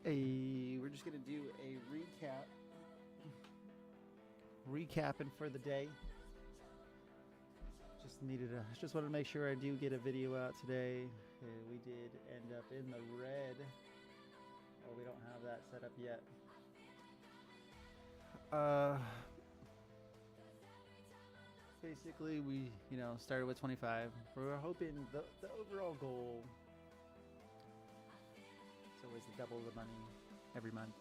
We're just gonna do a recapping for the day. Just wanted to make sure I do get a video out today. We did end up in the red. Oh, we don't have that set up yet. Basically, we started with 25. We were hoping the overall goal is always to double the money every month.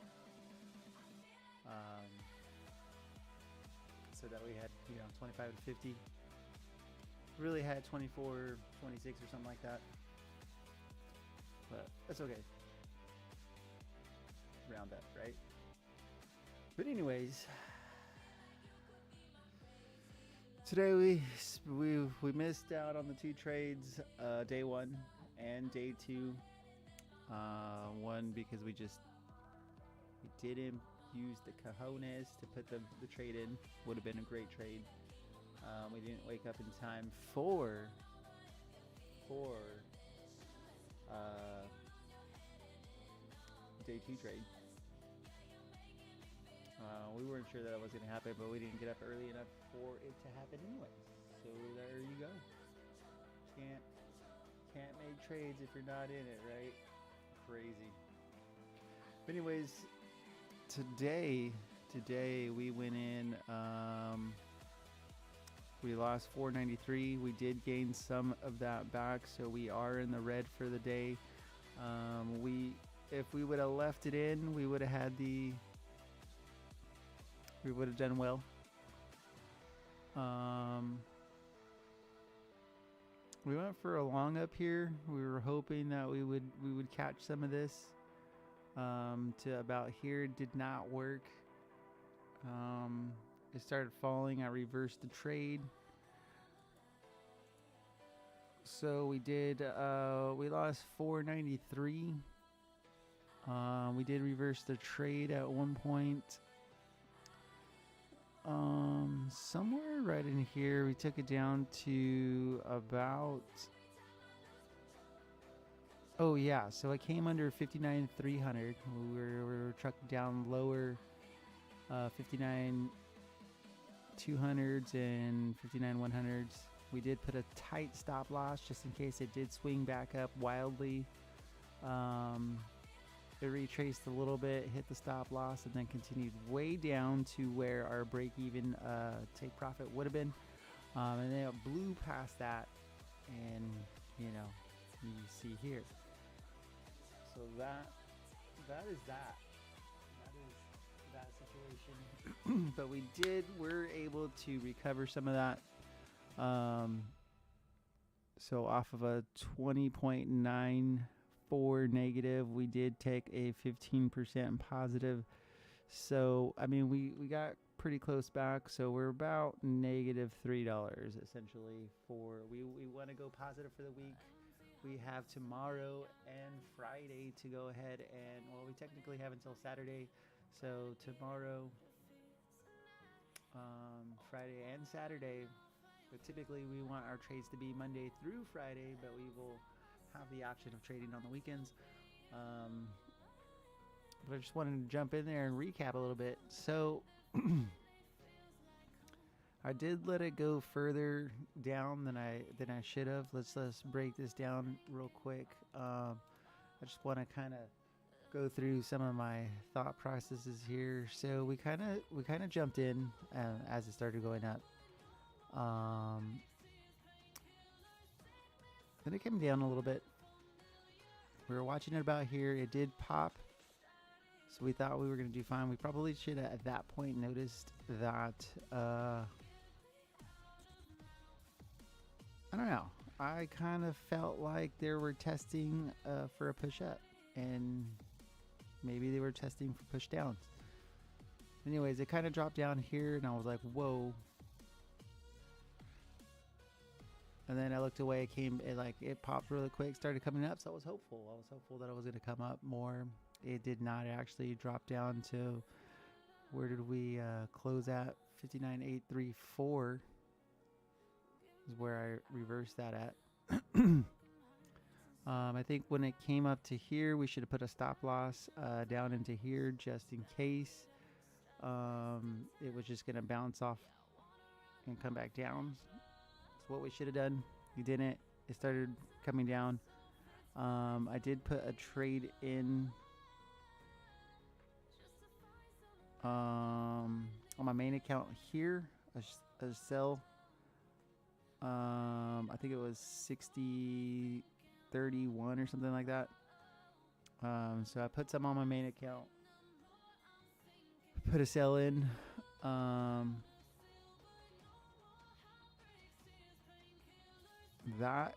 So that we had 25 to 50. Really had 24, 26 or something like that. But that's okay. Round up, right? But anyways, today we missed out on the two trades, day one and day two. One because we didn't use the cojones to put the trade in. Would have been a great trade. We didn't wake up in time for day two trade. We weren't sure that it was going to happen, but we didn't get up early enough for it to happen anyways. So there you go. Can't make trades if you're not in it, right? Crazy. But anyways, today we went in. We lost 493. We did gain some of that back, so we are in the red for the day. If we would have left it in, we would have done well. We went for a long up here. We were hoping that we would catch some of this to about here. It did not work. It started falling. I reversed the trade. So we did. We lost 493. We did reverse the trade at one point. Somewhere right in here, we took it down to about. Oh yeah, so it came under 59,300. We were trucked down lower, 59,200s and 59,100s. We did put a tight stop loss just in case it did swing back up wildly. It retraced a little bit, hit the stop loss, and then continued way down to where our break-even take profit would have been. And then it blew past that, and you see here. So that is that situation. But we're able to recover some of that. So off of a 20.94 negative, we did take a 15% positive. So I mean, we got pretty close back. So we're about negative $3 essentially. We want to go positive for the week. We have tomorrow and Friday to go ahead and, well, we technically have until Saturday. So tomorrow, Friday and Saturday. But typically we want our trades to be Monday through Friday, but we will have the option of trading on the weekends. But I just wanted to jump in there and recap a little bit. So I did let it go further down than I should have. Let's break this down real quick. I just want to kind of go through some of my thought processes here. So we kind of jumped in as it started going up. Then it came down a little bit. We were watching it about here. It did pop. So we thought we were going to do fine. We probably should have at that point noticed that, I don't know. I kind of felt like they were testing for a push up, and maybe they were testing for push downs. Anyways, it kind of dropped down here, and I was like, whoa. And then I looked away. It popped really quick, started coming up. So I was hopeful. That it was going to come up more. It did not actually drop down to, where did we close at? 59,834 is where I reversed that at. I think when it came up to here, we should have put a stop loss down into here just in case it was just going to bounce off and come back down. That's what we should have done. We didn't. It started coming down. I did put a trade in on my main account here, a sell. I think it was 60-31 or something like that. So I put some on my main account, put a sell in. That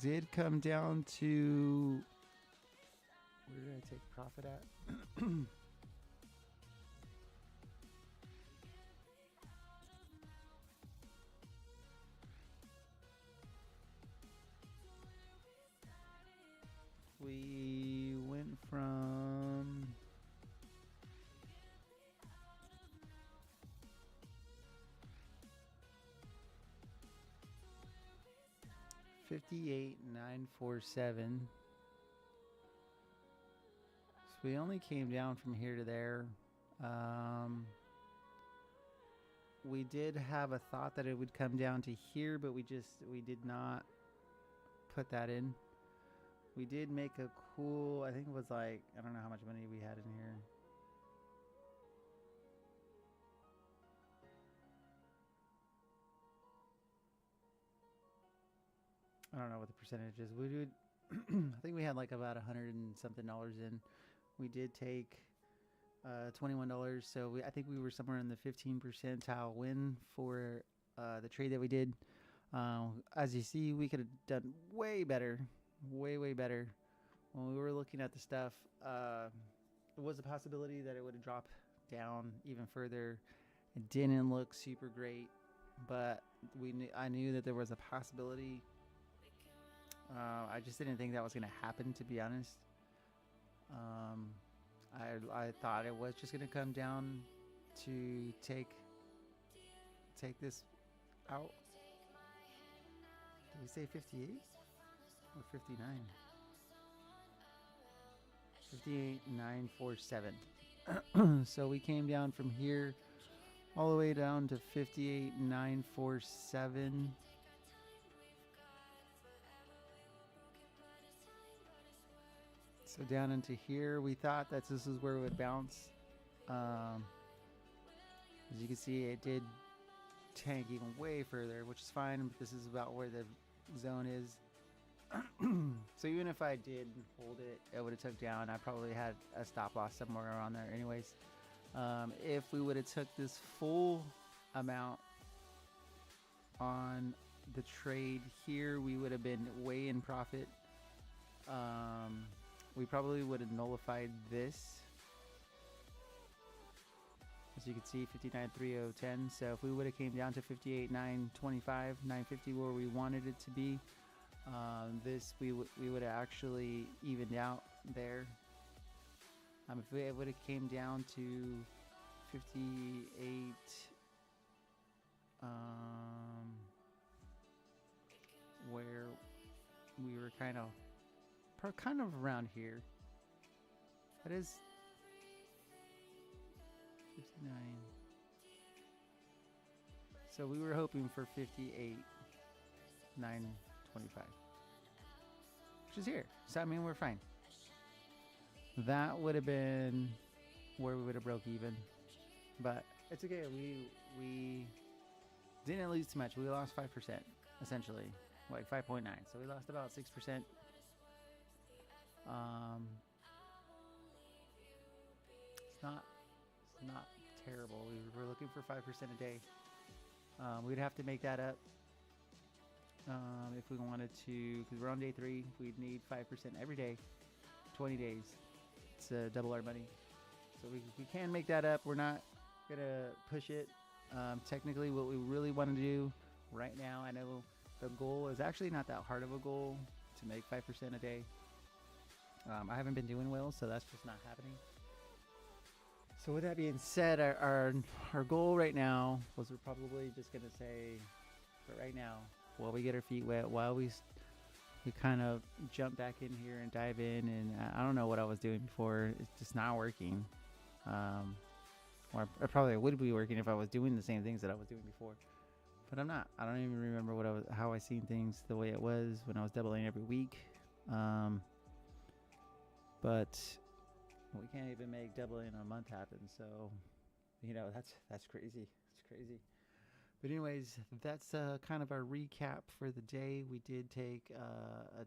did come down to, where did I take profit at? We went from $58,947. So we only came down from here to there. We did have a thought that it would come down to here, but we did not put that in. We did make a cool, I think it was like, I don't know how much money we had in here. I don't know what the percentage is. We did, I think we had like about $100 and something in. We did take $21, so I think we were somewhere in the 15 percentile win for the trade that we did. As you see, we could have done way better, way better. When we were looking at the stuff, there was a possibility that it would have dropped down even further. It didn't look super great, but I knew that there was a possibility. I just didn't think that was going to happen, to be honest. I thought it was just going to come down to take this out. Did we say 58 or 59? 58,947. So we came down from here all the way down to 58,947. So down into here, we thought that this is where it would bounce. As you can see, it did tank even way further, which is fine. But this is about where the zone is. So even if I did hold it, it would have took down. I probably had a stop loss somewhere around there anyways. If we would have took this full amount on the trade here, we would have been way in profit. We probably would have nullified this. As you can see, 59,310. So if we would have came down to 58,925, 950 where we wanted it to be, this we would have actually evened out there. If it would have came down to 58, where we were kind of around here. That is 59. So we were hoping for 58,925, which is here. So I mean, we're fine. That would have been where we would have broke even, but it's okay. We didn't lose too much. We lost 5% essentially, like 5.9. So we lost about 6%. It's not terrible. We were looking for 5% a day. We'd have to make that up if we wanted to, because we're on day 3. We'd need 5% every day, 20 days to double our money. So we can make that up. We're not gonna push it. Technically, what we really want to do right now, I know the goal is actually not that hard of a goal to make 5% a day. I haven't been doing well, so that's just not happening. So with that being said, our goal right now was, we're probably just going to say, for right now, while we get our feet wet, while we we kind of jump back in here and dive in, and I don't know what I was doing before. It's just not working. Or I probably would be working if I was doing the same things that I was doing before, but I'm not. I don't even remember how I seen things the way it was when I was doubling every week. But we can't even make doubling a month happen. So, that's crazy. It's crazy. But anyways, that's kind of our recap for the day. We did take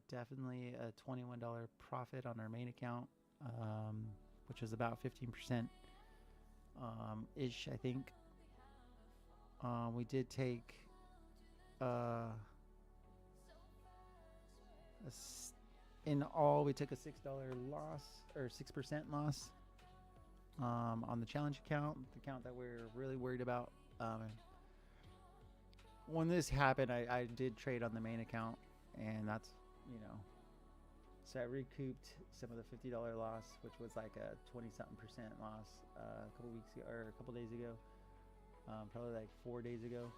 definitely a $21 profit on our main account, which was about 15% ish, I think. We did take in all, we took a $6 loss, or 6% loss on the challenge account, the account that we're really worried about. When this happened, I did trade on the main account, and that's, so I recouped some of the $50 loss, which was like a 20-something% loss a couple weeks ago, or a couple days ago, probably like 4 days ago.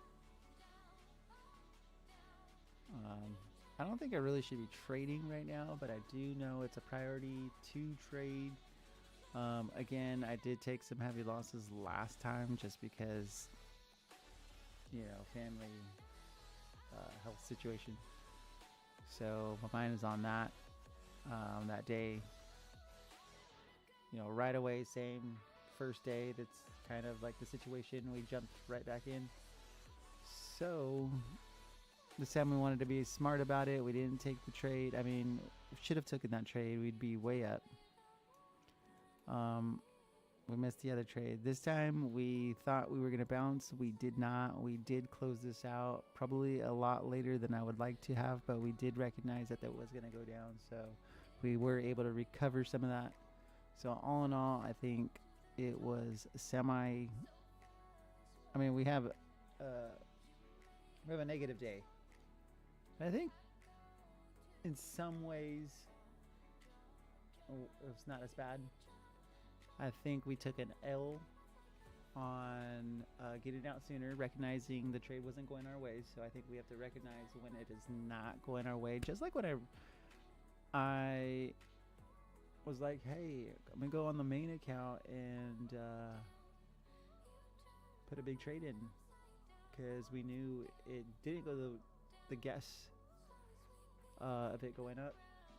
I don't think I really should be trading right now, but I do know it's a priority to trade. Again, I did take some heavy losses last time just because, family health situation. So my mind is on that. That day, right away, same first day, that's kind of like the situation, we jumped right back in. So this time we wanted to be smart about it. We didn't take the trade. I mean, we should have taken that trade. We'd be way up. We missed the other trade. This time we thought we were going to bounce. We did not. We did close this out probably a lot later than I would like to have, but we did recognize that was going to go down. So we were able to recover some of that. So all in all, I think it was we have a negative day. I think in some ways it's not as bad. I think we took an L on getting out sooner, recognizing the trade wasn't going our way. So I think we have to recognize when it is not going our way. Just like when I was like, hey, I'm going to go on the main account and put a big trade in, because we knew it didn't go the guess of it going up.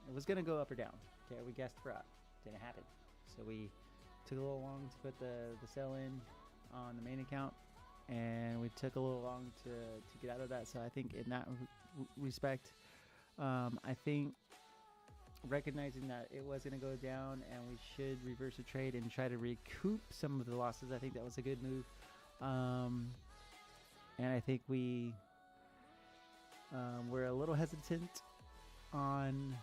It was going to go up or down. Okay, we guessed for up. Didn't happen. So we took a little long to put the sell in on the main account, and we took a little long to get out of that. So I think in that respect, I think recognizing that it was going to go down and we should reverse the trade and try to recoup some of the losses, I think that was a good move. And I think we're a little hesitant on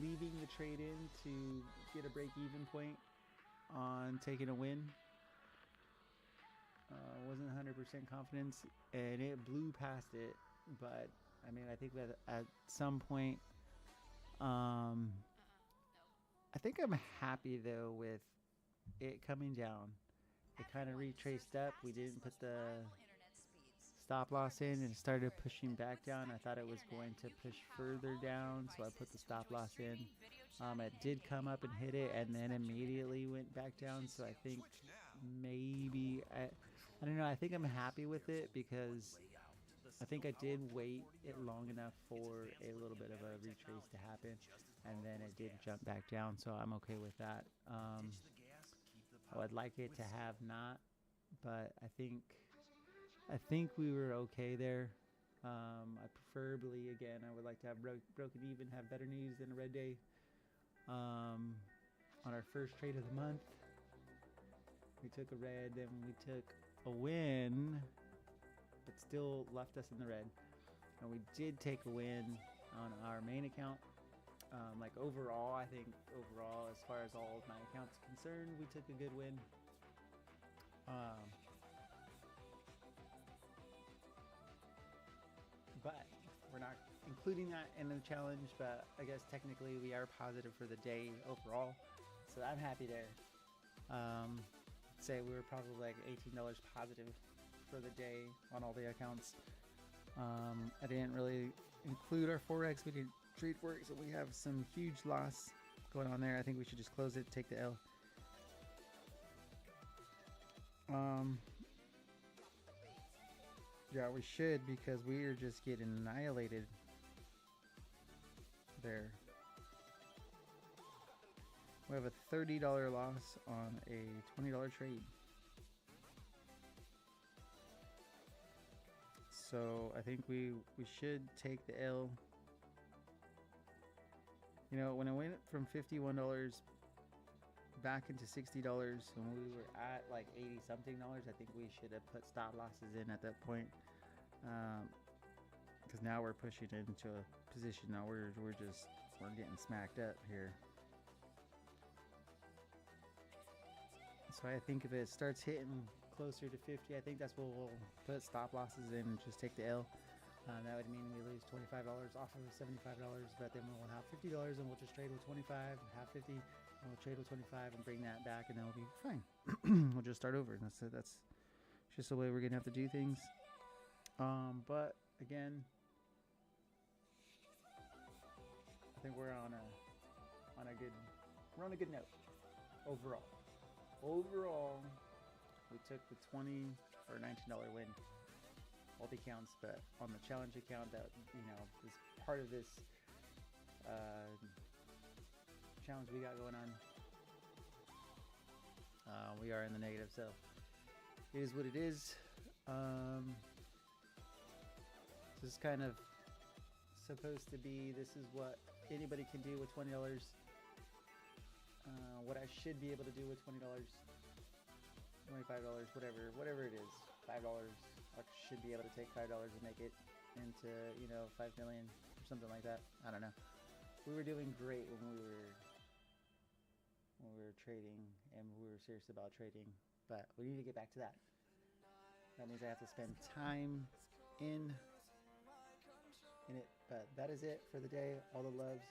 leaving the trade in to get a break-even point on taking a win. Wasn't 100% confidence, and it blew past it. But I mean, I think that at some point, I think I'm happy though with it coming down. It kind of retraced up. We didn't put the stop loss in, and it started pushing back down. I thought it was going to push further down, so I put the stop loss in. It did come up and hit it, and then immediately went back down. So I think maybe I don't know. I think I'm happy with it because I think I did wait it long enough for a little bit of a retrace to happen, and then it did jump back down. So I'm okay with that. I would like it to have not, but I think we were okay there. I preferably, again, I would like to have broken even, have better news than a red day. On our first trade of the month, we took a red, then we took a win, but still left us in the red. And we did take a win on our main account. Like overall, I think overall, as far as all of my accounts concerned, we took a good win. But we're not including that in the challenge, but I guess technically we are positive for the day overall, so I'm happy there. Say we were probably like $18 positive for the day on all the accounts. I didn't really include our forex. We did trade forex, so we have some huge loss going on there. I think we should just close it, take the L. Yeah, we should, because we are just getting annihilated there. We have a $30 loss on a $20 trade. So I think we should take the L. You know, when it went from $51 back into $60 when we were at like 80 something dollars, I think we should have put stop losses in at that point. Because now we're pushing into a position now we're getting smacked up here. So I think if it starts hitting closer to 50, I think that's what we'll put stop losses in and just take the L. That would mean we lose $25 off of $75, but then we'll have $50 and we'll just trade with 25, have 50, and we'll trade with 25 and bring that back, and then we'll be fine. We'll just start over. That's just the way we're gonna have to do things. But again, I think we're on a good note overall. Overall, we took the $20 or $19 win, multi counts, but on the challenge account that is part of this challenge we got going on, we are in the negative. So it is what it is. This is kind of supposed to be. This is what anybody can do with $20. What I should be able to do with $20, $25, whatever it is, $5. I should be able to take $5 and make it into 5 million or something like that. I don't know. We were doing great when we were trading, and we were serious about trading, but we need to get back to that. That means I have to spend time in it. But that is it for the day. All the loves.